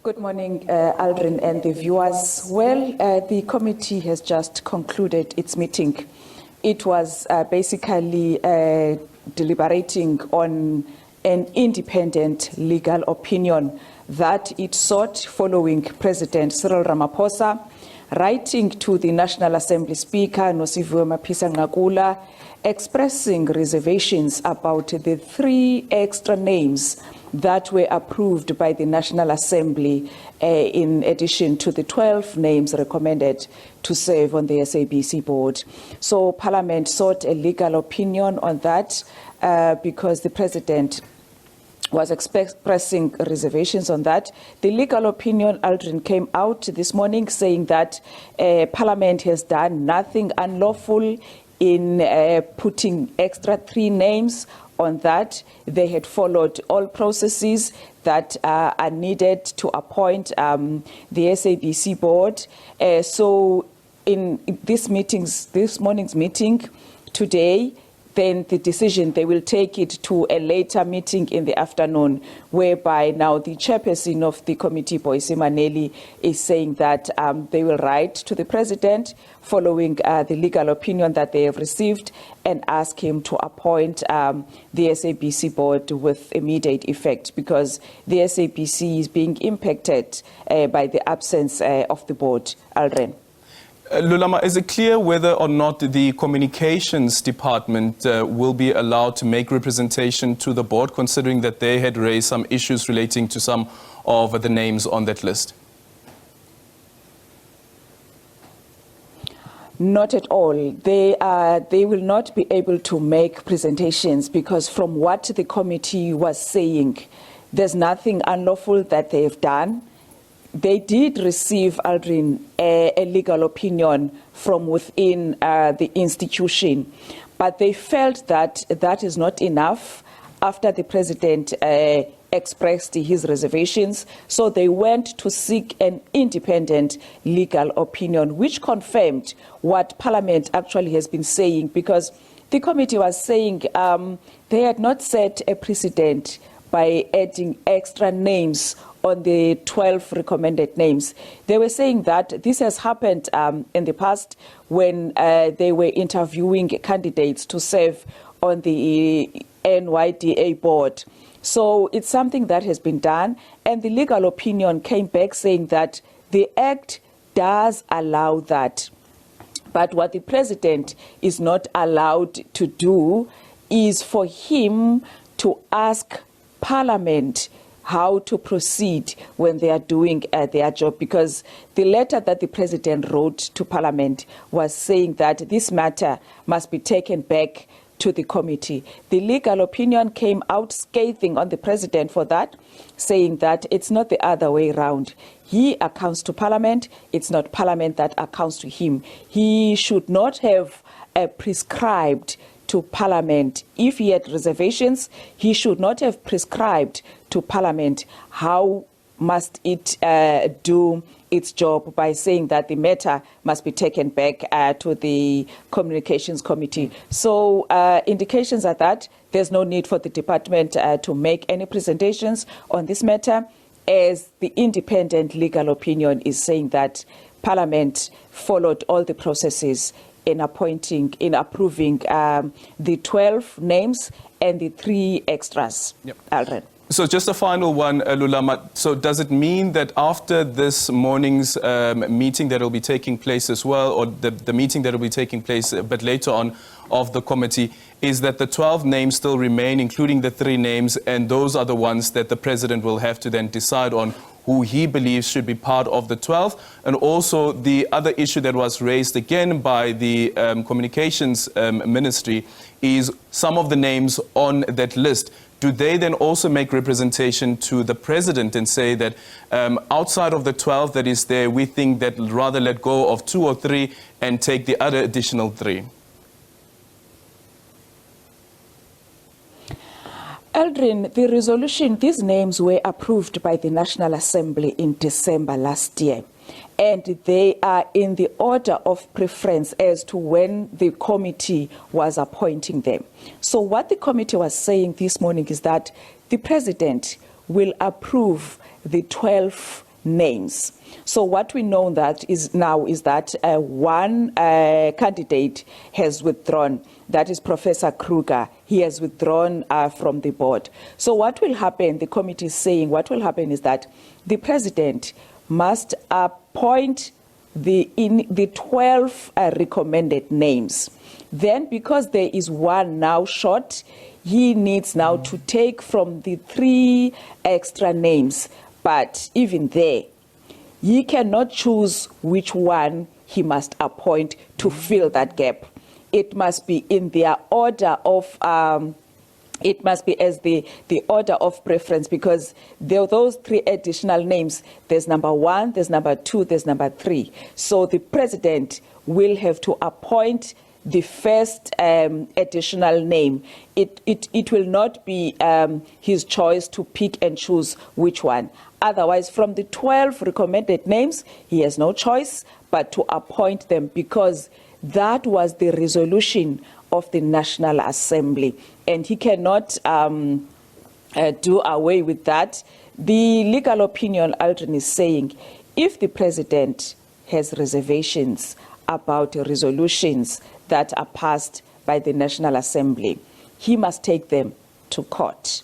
Good morning, Aldrin and the viewers. Well, the committee has just concluded its meeting. It was basically deliberating on an independent legal opinion that it sought following President Cyril Ramaphosa writing to the National Assembly Speaker, Nosiviwe Mapisa-Nqakula, expressing reservations about the 3 extra names that were approved by the National Assembly in addition to the 12 names recommended to serve on the SABC board. So Parliament sought a legal opinion on that because the President was expressing reservations on that. The legal opinion, Aldrin, came out this morning saying that Parliament has done nothing unlawful in putting extra 3 names on that. They had followed all processes that are needed to appoint the SABC board. So in this morning's meeting today, then the decision, they will take it to a later meeting in the afternoon, whereby now the chairperson of the committee, Boyce Maneli, is saying that they will write to the president following the legal opinion that they have received and ask him to appoint the SABC board with immediate effect, because the SABC is being impacted by the absence of the board. Alren. Lulama, is it clear whether or not the communications department will be allowed to make representation to the board, considering that they had raised some issues relating to some of the names on that list? Not at all. They will not be able to make presentations because from what the committee was saying, there's nothing unlawful that they have done. They did receive, Aldrin, a legal opinion from within the institution, but they felt that that is not enough after the president expressed his reservations. So they went to seek an independent legal opinion, which confirmed what Parliament actually has been saying, because the committee was saying they had not set a precedent by adding extra names on the 12 recommended names. They were saying that this has happened in the past when they were interviewing candidates to serve on the NYDA board. So it's something that has been done, and the legal opinion came back saying that the Act does allow that. But what the President is not allowed to do is for him to ask Parliament how to proceed when they are doing their job, because the letter that the President wrote to Parliament was saying that this matter must be taken back to the committee. The legal opinion came out scathing on the President for that, saying that it's not the other way around. He accounts to Parliament, it's not Parliament that accounts to him. He should not have prescribed to Parliament. If he had reservations, he should not have prescribed to Parliament how must it do its job by saying that the matter must be taken back to the Communications Committee. So indications are that there's no need for the department to make any presentations on this matter, as the independent legal opinion is saying that Parliament followed all the processes in approving the 12 names and the 3 extras. Yep. Alred. So just a final one, Lulama. So does it mean that after this morning's meeting that will be taking place as well, or the meeting that will be taking place a bit later on of the committee, is that the 12 names still remain, including the 3 names, and those are the ones that the President will have to then decide on who he believes should be part of the 12? And also the other issue that was raised again by the Communications Ministry is some of the names on that list. Do they then also make representation to the President and say that outside of the 12 that is there, we think that rather let go of 2 or 3 and take the other additional 3? Aldrin, the resolution, these names were approved by the National Assembly in December last year, and they are in the order of preference as to when the committee was appointing them. So what the committee was saying this morning is that the President will approve the 12 names. So what we know that is now is that one candidate has withdrawn. That is Professor Kruger. He has withdrawn from the board. So what will happen, the committee is saying, what will happen is that the president must appoint the 12 recommended names. Then, because there is one now short, he needs now to take from the 3 extra names. But even there, he cannot choose which one he must appoint to fill that gap. It must be in their order of, it must be as the order of preference, because those 3 additional names, there's number 1, there's number 2, there's number 3. So the president will have to appoint the first additional name. It will not be his choice to pick and choose which one. Otherwise, from the 12 recommended names, he has no choice but to appoint them, because that was the resolution of the National Assembly, and he cannot do away with that. The legal opinion, Aldrin, is saying if the president has reservations about resolutions that are passed by the National Assembly, he must take them to court.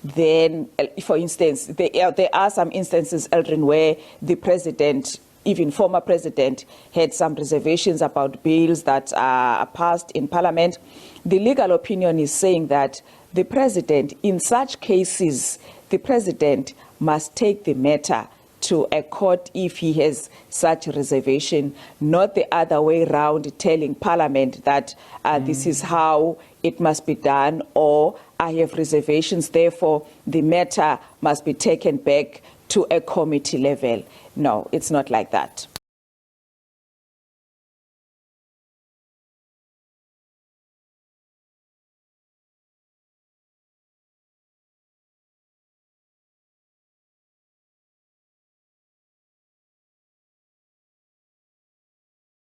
Then, for instance, there are some instances, Aldrin, where the president, even former president, had some reservations about bills that are passed in Parliament. The legal opinion is saying that the president, in such cases, the president must take the matter to a court if he has such a reservation, not the other way around, telling Parliament that this is how it must be done, or I have reservations, therefore the matter must be taken back to a committee level. No, it's not like that.